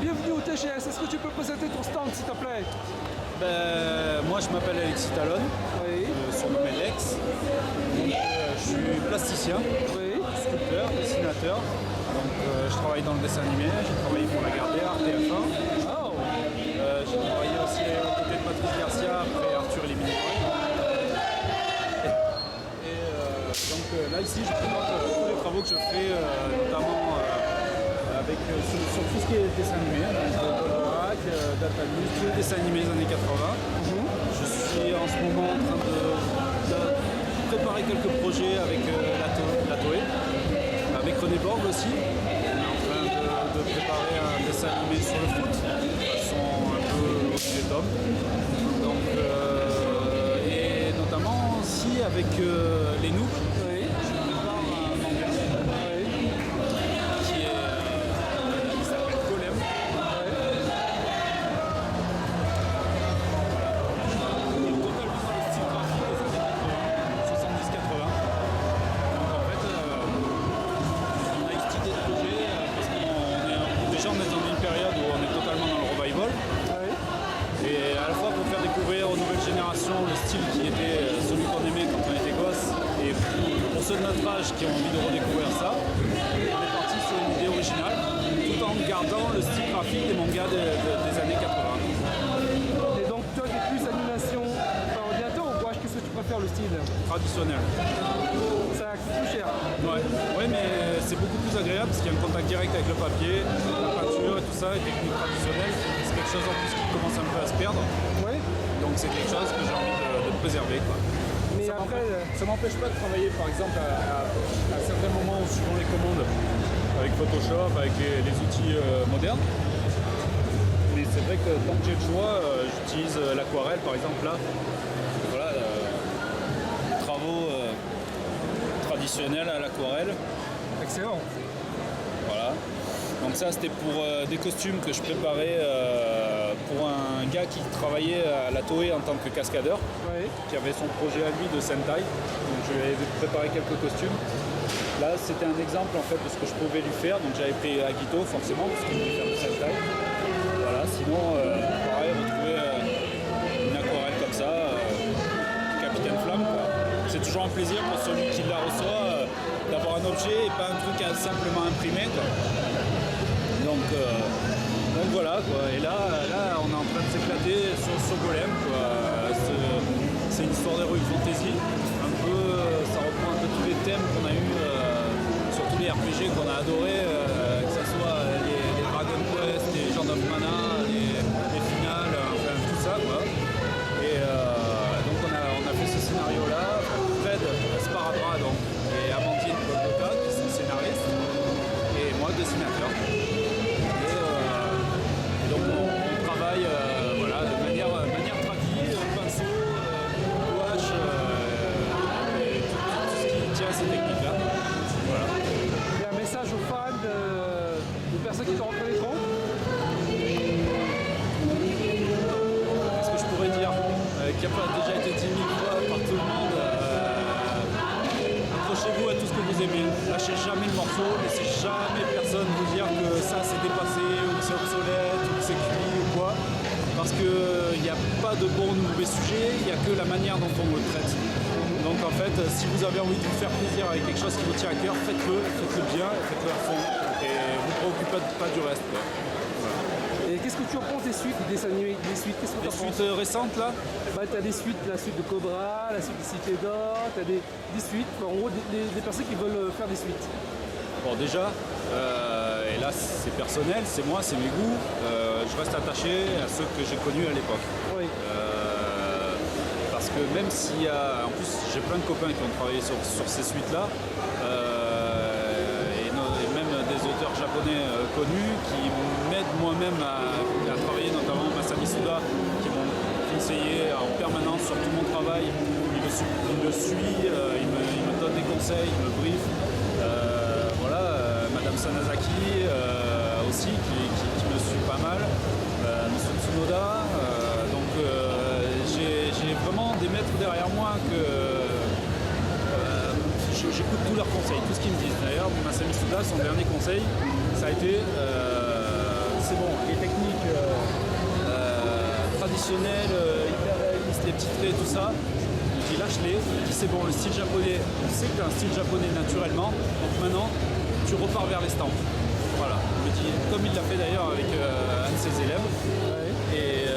bienvenue au TGS. Est-ce que tu peux présenter ton stand s'il te plaît? Moi je m'appelle Alexis Talon, Oui. surnommé Lex. Donc, je suis plasticien, Oui. sculpteur, dessinateur. Donc je travaille dans le dessin animé, j'ai travaillé pour Lagardère, TF1. Oh. J'ai travaillé aussi aux côtés de Patrice Garcia après Arthur et les Mini-Poils. Et donc là ici je présente tous les travaux que je fais, notamment avec, sur tout ce qui est dessin animé, Goldorak, Datalus, tous les dessins animés des années 80. Je suis en ce moment en train de préparer quelques projets avec la Toei, avec René Borg aussi. On est en train de préparer un dessin animé sur le foot, de façon un peu au-dessus des tomes. Donc, et notamment aussi avec les Nooks. Oui. Je prépare un manga Oui. qui s'appelle Golem. Il est totalement dans le style graphique des années 80, 70-80. Donc en fait, on a excité ce projet parce déjà on est dans une période où on est totalement dans le revival. Oui. Et à la fois pour faire découvrir aux nouvelles générations le style qui était celui qu'on aimait quand on était gosse, et pour ceux de notre âge qui ont envie de redécouvrir ça, on est parti sur une idée originale, tout en gardant le style graphique des mangas des années 80. Et donc toi tu es plus animation par ordinateur ou gouache? Qu'est-ce que tu préfères le style? Traditionnel. Ça coûte plus cher. Ouais, mais c'est beaucoup plus agréable parce qu'il y a un contact direct avec le papier, la peinture et tout ça, et technique traditionnelle. C'est quelque chose en plus qui commence un peu à se perdre. Oui. Donc c'est quelque chose que j'ai envie de préserver, quoi. Mais Ça après, m'empêche pas de travailler par exemple à certains moments suivant les commandes avec Photoshop, avec les outils modernes. Mais c'est vrai que tant que j'ai le choix, j'utilise l'aquarelle par exemple là. Voilà, travaux traditionnels à l'aquarelle. excellent. Voilà. Donc ça c'était pour des costumes que je préparais pour un gars qui travaillait à la Toei en tant que cascadeur, Oui. qui avait son projet à lui de Sentai. Donc je lui avais préparé quelques costumes. Là c'était un exemple en fait de ce que je pouvais lui faire. Donc j'avais pris Agito forcément parce qu'il voulait faire du Sentai. Voilà, sinon pareil, retrouver une aquarelle comme ça, Capitaine Flamme quoi. C'est toujours un plaisir pour celui qui la reçoit d'avoir un objet et pas un truc à simplement imprimer quoi. Donc voilà quoi. Et là on est en train de s'éclater sur Golem quoi. C'est une histoire d'heroic fantasy. Un peu, ça reprend un peu tous les thèmes qu'on a eu sur tous les RPG qu'on a adorés, que ce soit les Dragon Quest, les Genre of Mana, les finales, enfin tout ça quoi. Et donc on a fait ce scénario là. Fred Sparadrap donc, et Amandine Golgota qui sont scénaristes et moi dessinateur. Et donc on travaille voilà, de manière tradie, pinceau, gouache, et tout ce qui tient à ces techniques-là. Voilà. Il y a un message aux fans de personnes qui te reconnaîtront. Qu'est-ce que je pourrais dire qui n'a pas déjà été dit 1000 fois par tout le monde. Accrochez-vous à tout ce que vous aimez. Lâchez jamais le morceau, laissez jamais personne vous dire que ça c'est dépassé, ou que c'est obsolète, ou que c'est cuit ou quoi. Parce qu'il n'y a pas de bon ou de mauvais sujet, il n'y a que la manière dont on le traite. Donc en fait, si vous avez envie de vous faire plaisir avec quelque chose qui vous tient à cœur, faites-le bien, faites-le à fond. Et vous ne vous préoccupez pas du reste. Quoi. Et qu'est-ce que tu en penses des suites, des dessins animés, des suites? Qu'est-ce que tu Les en penses? suites récentes là, Bah, t'as des suites, la suite de Cobra, la suite de Cité d'Or, t'as des suites, en gros des personnes qui veulent faire des suites. bon déjà, et là c'est personnel, c'est moi, c'est mes goûts, je reste attaché à ceux que j'ai connus à l'époque. Oui. Parce que même s'il y a, en plus j'ai plein de copains qui ont travaillé sur ces suites là, et même des auteurs japonais connus qui m'aident moi-même à travailler, notamment Masami Suda, qui m'ont conseillé en permanence sur tout mon travail. Il me suit, il me donne des conseils, il me brief. Voilà, Madame Sanazaki aussi qui me suit pas mal, Monsieur Tsunoda. Donc j'ai vraiment des maîtres derrière moi que j'écoute tous leurs conseils, tout ce qu'ils me disent. D'ailleurs, Masami Suda, son dernier conseil, ça a été c'est bon, il traditionnel, hyper réaliste, les petits traits, tout ça. Il dit lâche-les, il dit c'est bon, le style japonais, on sait que tu as un style japonais naturellement, donc maintenant tu repars vers l'estampe. Voilà, il me dit, comme il l'a fait d'ailleurs avec un de ses élèves. Et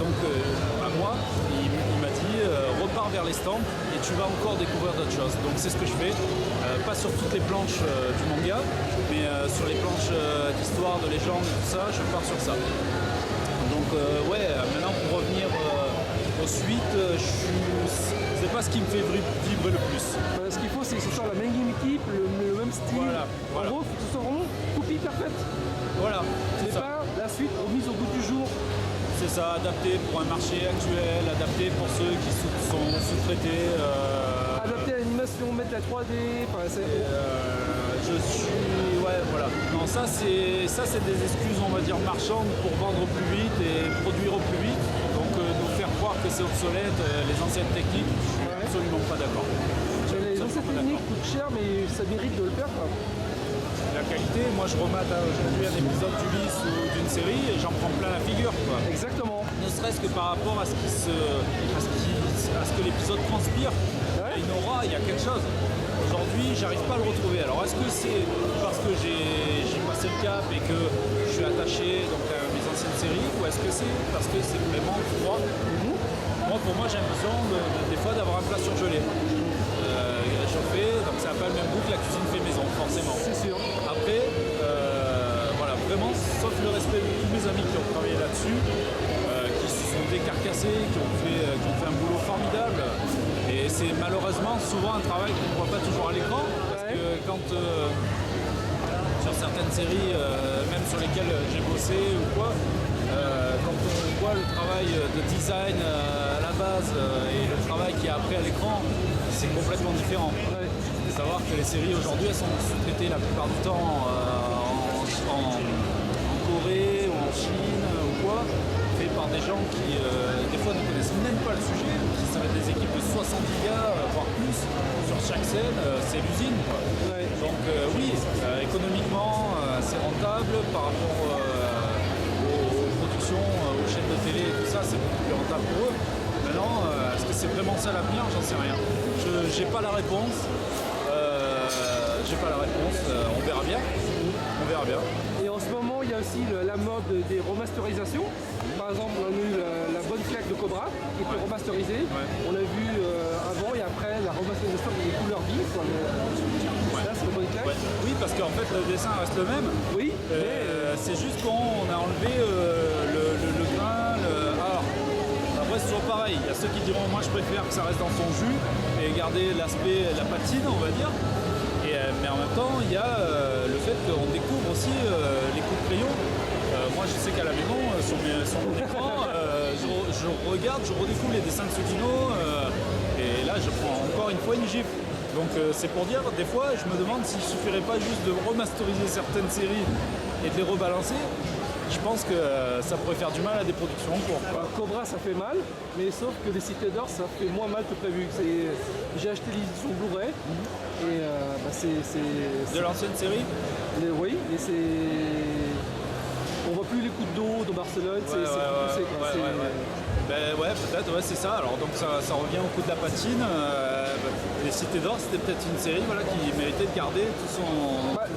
donc à moi, il m'a dit repars vers l'estampe et tu vas encore découvrir d'autres choses. Donc c'est ce que je fais, pas sur toutes les planches du manga, mais sur les planches d'histoire, de légende, tout ça, je pars sur ça. Donc ouais, maintenant pour revenir aux suites, c'est pas ce qui me fait vibrer le plus. Ce qu'il faut, c'est que ce soit la même équipe, le même style. Voilà. En gros, que ce soit vraiment copie parfaite. Voilà, Mais c'est ça. pas la suite remise au goût du jour. C'est ça, adapté pour un marché actuel, adapté pour ceux qui sont sous-traités. Adapter à l'animation, mettre la 3D. Je suis... Ouais, voilà. Non, ça c'est des excuses, on va dire, marchandes pour vendre au plus vite et produire au plus vite. Donc nous faire croire que c'est obsolète, les anciennes techniques, je suis absolument pas d'accord. Les anciennes techniques coûtent cher, mais ça mérite de le faire, quoi. La qualité, moi je remate aujourd'hui un épisode d'Ulysse ou d'une série et j'en prends plein la figure, quoi. Exactement. Ne serait-ce que par rapport à ce que l'épisode transpire, il y a une aura, il y a quelque chose. Aujourd'hui, j'arrive pas à le retrouver. Alors est-ce que c'est parce que j'ai passé le cap et que je suis attaché donc, à mes anciennes séries, ou est-ce que c'est parce que c'est vraiment froid? Moi, pour moi, j'ai l'impression des fois d'avoir un plat surgelé. Réchauffé, donc ça n'a pas le même goût que la cuisine fait maison, forcément. C'est sûr. Après, voilà, vraiment, sauf le respect de tous mes amis qui ont travaillé là-dessus, qui se sont décarcassés, qui ont fait un boulot formidable. Et c'est malheureusement souvent un travail qu'on ne voit pas toujours à l'écran, parce que quand sur certaines séries, même sur lesquelles j'ai bossé ou quoi, quand on voit le travail de design à la base et le travail qu'il y a après à l'écran, c'est complètement différent. Il faut savoir que les séries aujourd'hui, elles sont sous-traitées la plupart du temps en Corée ou en Chine ou quoi, fait par des gens qui des fois ne connaissent même pas le sujet, qui sont des équipes de 70 gars, voire plus, sur chaque scène, c'est l'usine, quoi. Donc oui, économiquement, c'est rentable par rapport aux productions, aux chaînes de télé et tout ça, c'est beaucoup plus rentable pour eux. Maintenant, est-ce que c'est vraiment ça l'avenir? J'en sais rien. J'ai pas la réponse. On verra bien. On verra bien. Et en ce moment, il y a aussi la mode des remasterisations. Par exemple, on a eu la bonne claque de Cobra qui était remasterisée. On a vu avant et après la remasterisation des couleurs vives. Là, c'est la bonne claque. Oui, parce qu'en fait, le dessin reste le même. Oui. C'est juste qu'on a enlevé le grain. Alors, après, c'est toujours pareil. Il y a ceux qui diront, moi, je préfère que ça reste dans son jus et garder l'aspect, la patine, on va dire. Mais en même temps, il y a le fait qu'on découvre aussi les coups de crayon. Moi, je sais qu'à la maison, sur mon écran, je regarde, je redécouvre les dessins de Sugino, et là, je prends encore une fois une gifle. Donc, c'est pour dire, des fois, je me demande s'il ne suffirait pas juste de remasteriser certaines séries et de les rebalancer. Je pense que ça pourrait faire du mal à des productions en cours. Cobra, ça fait mal, mais sauf que les Cités d'Or, ça fait moins mal que prévu. J'ai acheté l'édition Blu-ray et de l'ancienne série. Oui, et on voit plus les coups d'eau de Barcelone, c'est poussé. Ben ouais, peut-être, ouais, c'est ça. Alors donc ça revient au coup de la patine. Les Cités d'Or, c'était peut-être une série qui méritait de garder tout son grain.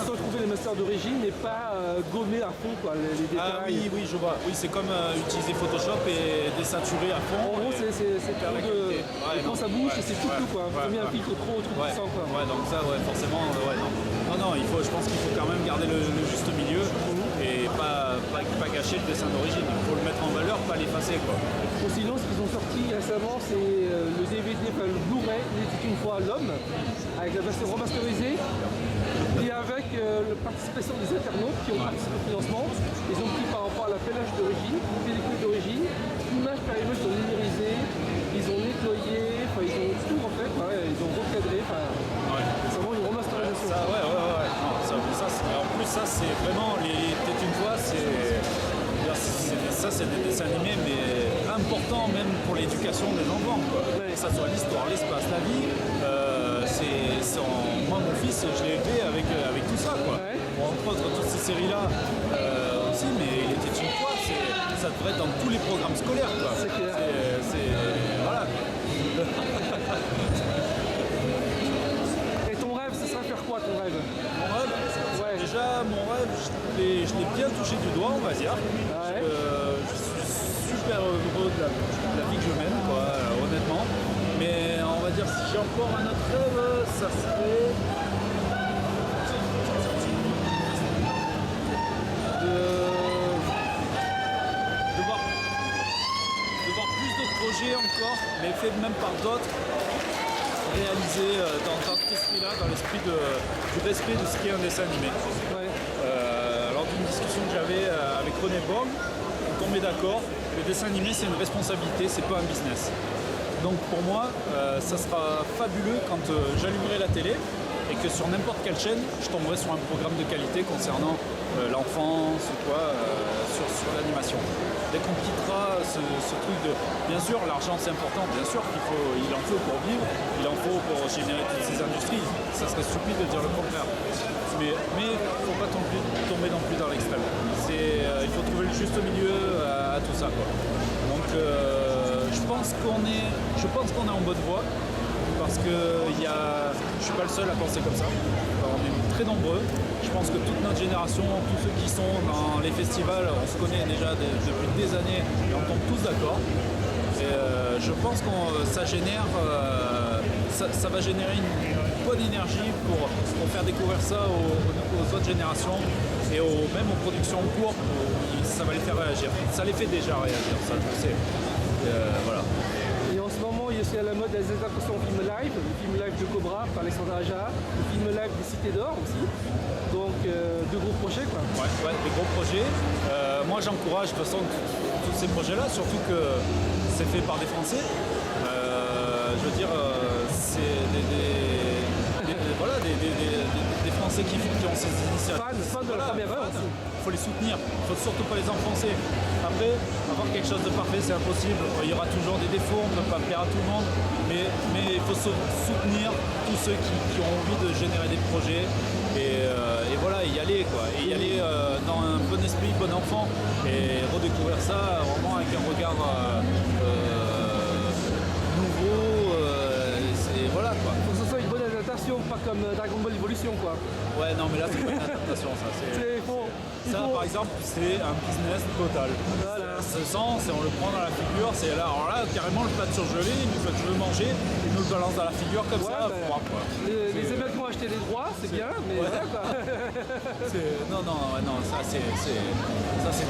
Sans trouver les masters d'origine, mais pas gommer à fond les détails. Ah oui, je vois. Oui, c'est comme utiliser Photoshop et désaturer à fond. En gros, c'est trop de... quand ça bouge, c'est tout quoi. Faut mis un filtre trop puissant quoi. Ouais, donc ça, forcément, non. Je pense qu'il faut quand même garder le juste milieu et pas gâcher le dessin d'origine. Il faut le mettre en valeur, pas l'effacer quoi. Bon, sinon, ce qu'ils ont sorti récemment, c'est le DVD, le Blu-ray, Il était une fois l'homme, avec la version remasterisée, et avec la participation des internautes qui ont participé au financement. Ils ont pris par rapport à la pelage d'origine, pellicule d'origine, image par image, ils ont numérisé, ils ont nettoyé, ils ont tout refait, ils ont recadré, c'est vraiment une remasterisation. Non, en plus, ça, c'est vraiment, les Têtes une fois, c'est des dessins animés, mais importants même pour l'éducation des enfants, quoi. Que ça soit l'histoire, l'espace, la vie. Moi, mon fils, je l'ai élevé avec tout ça, quoi. Bon, entre autres, toutes ces séries-là aussi, mais Il était une fois, devrait être dans tous les programmes scolaires, quoi. C'est clair. Voilà. Et ton rêve, ce serait faire quoi ton rêve? Mon rêve, Ouais. déjà, mon rêve, je l'ai bien touché du doigt, on va dire. Ouais. Je suis super heureux de la vie que je mène, quoi, honnêtement. Mais on va dire, si j'ai encore un autre rêve, ça serait de voir plus de projets encore, mais faits même par d'autres, réalisés dans cet esprit-là, dans l'esprit du respect de ce qu'est un dessin animé. Ouais. Lors d'une discussion que j'avais avec René Borg, on tombait d'accord, le dessin animé c'est une responsabilité, c'est pas un business. Donc pour moi, ça sera fabuleux quand j'allumerai la télé et que sur n'importe quelle chaîne, je tomberai sur un programme de qualité concernant l'enfance ou quoi, sur l'animation. Dès qu'on quittera ce truc de... Bien sûr, l'argent c'est important, bien sûr il en faut pour vivre, il en faut pour générer toutes ces industries. Ça serait stupide de dire le contraire. Mais il ne faut pas tomber non plus dans l'extrême. Il faut trouver le juste milieu à tout ça, quoi. Donc je pense qu'on est en bonne voie. Parce que je ne suis pas le seul à penser comme ça. On est très nombreux. Je pense que toute notre génération, tous ceux qui sont dans les festivals, on se connaît déjà depuis des années et on tombe tous d'accord. Et je pense que ça va générer une bonne énergie pour faire découvrir ça aux autres générations et même aux productions en cours. Ça va les faire réagir. Ça les fait déjà réagir, ça je le sais. Voilà. Et en ce moment, il y a aussi à la mode des adaptations en film live, le film live de Cobra par Alexandre Aja, le film live des Cités d'Or aussi. Donc deux gros projets quoi. Ouais, des gros projets. Moi j'encourage de toute façon tous ces projets-là, surtout que c'est fait par des Français. Je veux dire, c'est des Français qui ont ces initiatives. Fan de la première heure aussi. Il faut les soutenir, il ne faut surtout pas les enfoncer. Après, avoir quelque chose de parfait, c'est impossible. Il y aura toujours des défauts, on ne peut pas plaire à tout le monde. Mais il faut soutenir tous ceux qui ont envie de générer des projets. Et voilà, y aller, quoi. Et y aller dans un bon esprit, bon enfant. Et redécouvrir ça vraiment avec un regard nouveau. Et voilà, quoi. Faut que ce soit une bonne adaptation, pas comme Dragon Ball Evolution quoi. Ouais, non, mais là, c'est pas une adaptation, ça. Par exemple, c'est un business total. Voilà. Ce sang, on le prend dans la figure, c'est là, alors là, carrément, le plat surgelé, il nous fait, je veux manger, il nous le balance dans la figure comme ça, froid, quoi. Les émeutes ont acheté les droits, c'est bien, mais voilà quoi. Non, ça c'est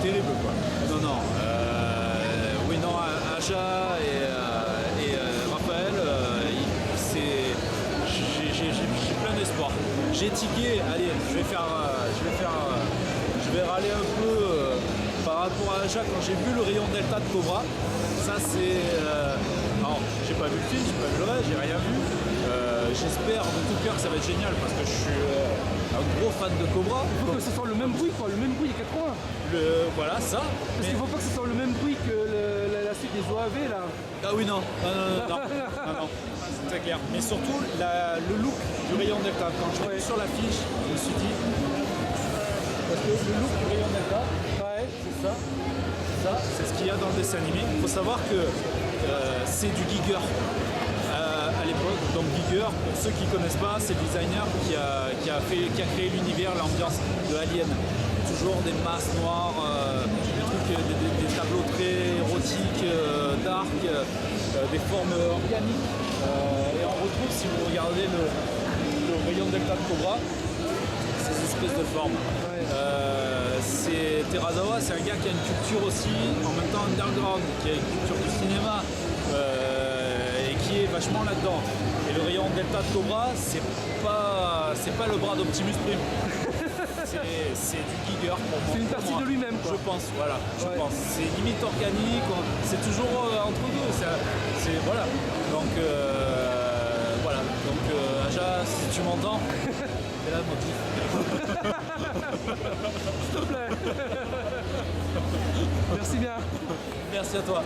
terrible, quoi. Oui, non, Aja et Raphaël, j'ai plein d'espoir. J'ai tiqué, allez, je vais râler un peu par rapport à Aja quand j'ai vu le rayon Delta de Cobra. Ça c'est... alors, j'ai pas vu le film, j'ai pas vu le reste, j'ai rien vu. J'espère de tout cœur que ça va être génial parce que je suis un gros fan de Cobra. Il faut que ce soit le même bruit quoi, le même bruit des 80. Voilà, ça. Parce qu'il faut pas que ce soit le même bruit que la suite des OAV là. Ah oui, non, c'est clair. Mais surtout, le look du rayon Delta. Quand je l'ai vu sur l'affiche, je me suis dit... Parce que le look du rayon Delta, c'est ça. Ça, c'est ce qu'il y a dans le dessin animé. Il faut savoir que c'est du Giger. À l'époque, donc Giger, pour ceux qui ne connaissent pas, c'est le designer qui a créé l'univers, l'ambiance de Alien. Toujours des masses noires, des tableaux très érotiques, dark, des formes organiques. Et on retrouve, si vous regardez le rayon Delta de Cobra, ces espèces de formes. C'est Terazawa, c'est un gars qui a une culture aussi, en même temps underground, qui a une culture du cinéma. Et qui est vachement là-dedans. Et le rayon Delta de Cobra, c'est pas le bras d'Optimus Prime. C'est du Giger pour moi. C'est une partie de lui-même quoi. Je pense, voilà. Je pense. C'est limite organique, c'est toujours entre deux. Voilà. Donc voilà. Donc Aja, si tu m'entends, c'est là mon petit. S'il te plaît. Merci bien. Merci à toi.